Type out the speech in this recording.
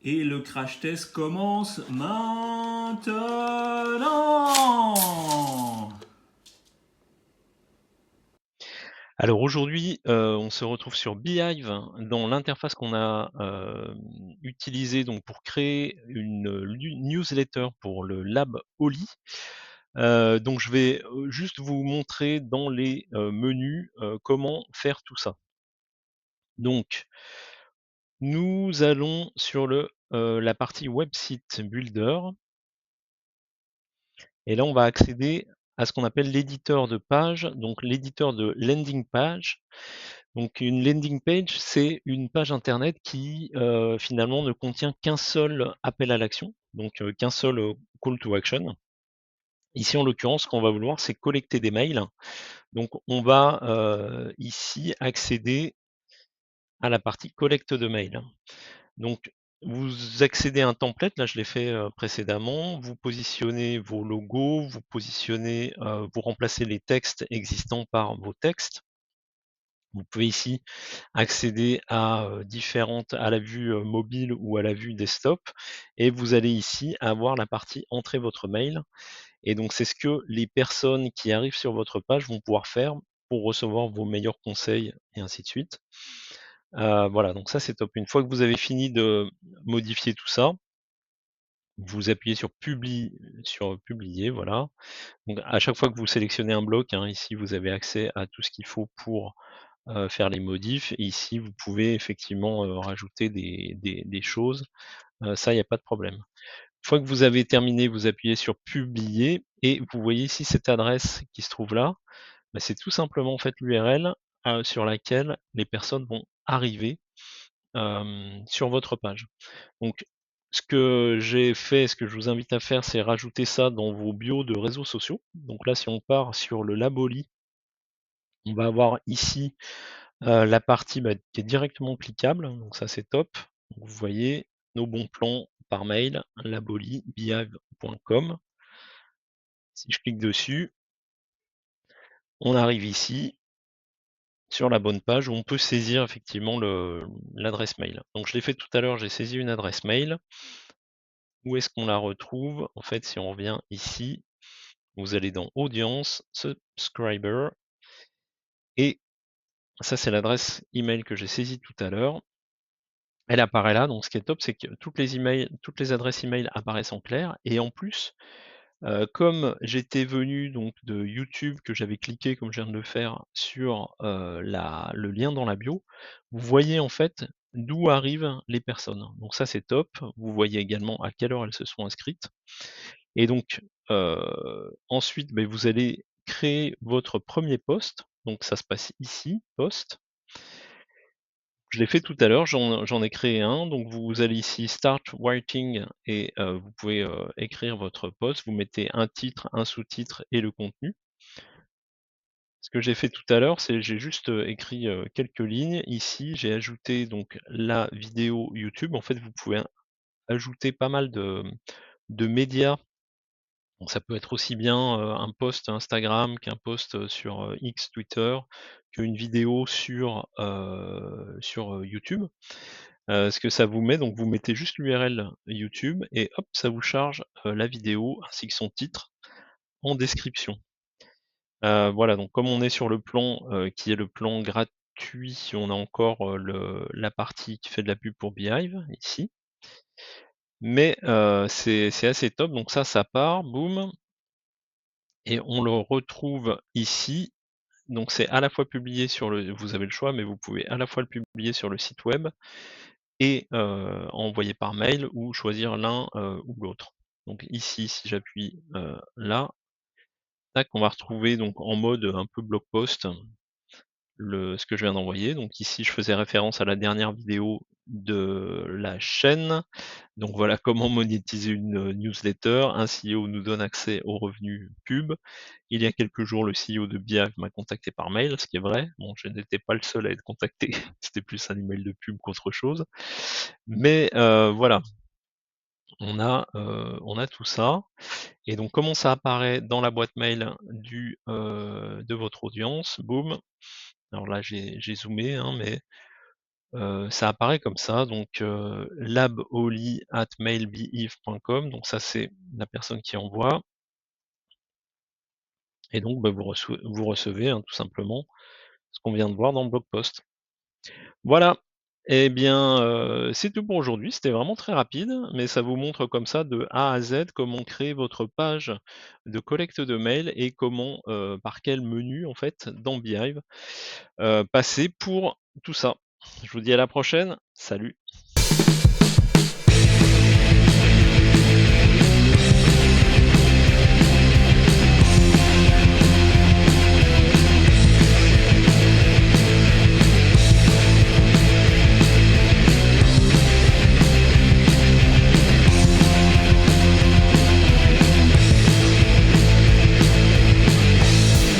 Et le crash test commence maintenant. Alors aujourd'hui, on se retrouve sur Beehive dans l'interface qu'on a, utilisée donc pour créer une, newsletter pour le lab Oli. Donc je vais, juste vous montrer dans les, menus, comment faire tout ça. Donc nous allons sur la partie website builder et là on va accéder à ce qu'on appelle l'éditeur de page, donc l'éditeur de landing page. Donc une landing page, c'est une page internet qui, finalement ne contient qu'un seul appel à l'action, donc qu'un seul, call to action. Ici, en l'occurrence, ce qu'on va vouloir, c'est collecter des mails. Donc on va, ici accéder à la partie collecte de mails. Donc vous accédez à un template, là je l'ai fait, précédemment, vous positionnez vos logos, vous positionnez, vous remplacez les textes existants par vos textes. Vous pouvez ici accéder à, à la vue, mobile ou à la vue desktop et vous allez ici avoir la partie «Entrer votre mail» et donc c'est ce que les personnes qui arrivent sur votre page vont pouvoir faire pour recevoir vos meilleurs conseils et ainsi de suite. Voilà, donc ça c'est top. Une fois que vous avez fini de modifier tout ça, vous appuyez sur «Publier», voilà. Donc à chaque fois que vous sélectionnez un bloc, hein, ici vous avez accès à tout ce qu'il faut pour faire les modifs et ici vous pouvez effectivement, rajouter des choses, ça il y a pas de problème. Une fois que vous avez terminé, vous appuyez sur publier et vous voyez ici cette adresse qui se trouve là, bah, c'est tout simplement en fait l'URL, sur laquelle les personnes vont arriver, sur votre page. Donc ce que j'ai fait, ce que je vous invite à faire, c'est rajouter ça dans vos bios de réseaux sociaux. Donc là, si on part sur le Laboli, on va avoir ici la partie, bah, qui est directement cliquable, donc ça c'est top. Donc vous voyez nos bons plans par mail, laboli@beehive.com. Si je clique dessus, on arrive ici sur la bonne page où on peut saisir effectivement l'adresse mail. Donc je l'ai fait tout à l'heure, j'ai saisi une adresse mail. Où est-ce qu'on la retrouve? En fait, si on revient ici, vous allez dans Audience, Subscriber et ça c'est l'adresse email que j'ai saisie tout à l'heure. Elle apparaît là, donc ce qui est top, c'est que toutes les adresses email apparaissent en clair et en plus, comme j'étais venu donc de YouTube, que j'avais cliqué comme je viens de le faire sur, le lien dans la bio, vous voyez en fait d'où arrivent les personnes. Donc ça c'est top. Vous voyez également à quelle heure elles se sont inscrites et donc, ensuite, beh, vous allez créer votre premier post, donc ça se passe ici, post. Je l'ai fait tout à l'heure, j'en ai créé un, donc vous allez ici Start Writing et vous pouvez, écrire votre post. Vous mettez un titre, un sous-titre et le contenu. Ce que j'ai fait tout à l'heure, c'est j'ai juste, écrit, quelques lignes. Ici, j'ai ajouté donc la vidéo YouTube. En fait, vous pouvez ajouter pas mal de médias. Donc ça peut être aussi bien, un post Instagram qu'un post, sur, X, Twitter, qu'une vidéo sur YouTube. Ce que ça vous met, donc vous mettez juste l'URL YouTube et hop, ça vous charge, la vidéo ainsi que son titre en description. Voilà, donc comme on est sur le plan, qui est le plan gratuit, on a encore, la partie qui fait de la pub pour Beehive, ici. Mais c'est assez top, donc ça part, boum et on le retrouve ici. Donc c'est à la fois publié sur vous avez le choix, mais vous pouvez à la fois le publier sur le site web et envoyer par mail ou choisir l'un, ou l'autre. Donc ici, si j'appuie, là, tac, on va retrouver donc en mode un peu blog post ce que je viens d'envoyer. Donc ici, je faisais référence à la dernière vidéo de la chaîne. Donc voilà comment monétiser une, newsletter. Un CEO nous donne accès aux revenus pub. Il y a quelques jours, le CEO de Beehive m'a contacté par mail, ce qui est vrai. Bon, je n'étais pas le seul à être contacté, c'était plus un email de pub qu'autre chose. Mais voilà, on a tout ça et donc comment ça apparaît dans la boîte mail de votre audience, boum. Alors là, j'ai zoomé, hein, mais Ça apparaît comme ça, donc laboli@mailbeef.com, donc ça, c'est la personne qui envoie et donc bah, vous recevez, hein, tout simplement ce qu'on vient de voir dans le blog post. Voilà. Et bien, c'est tout pour aujourd'hui. C'était vraiment très rapide, mais ça vous montre comme ça de A à Z comment créer votre page de collecte de mails et comment, par quel menu en fait dans Beehive, passer pour tout ça. Je vous dis à la prochaine. Salut.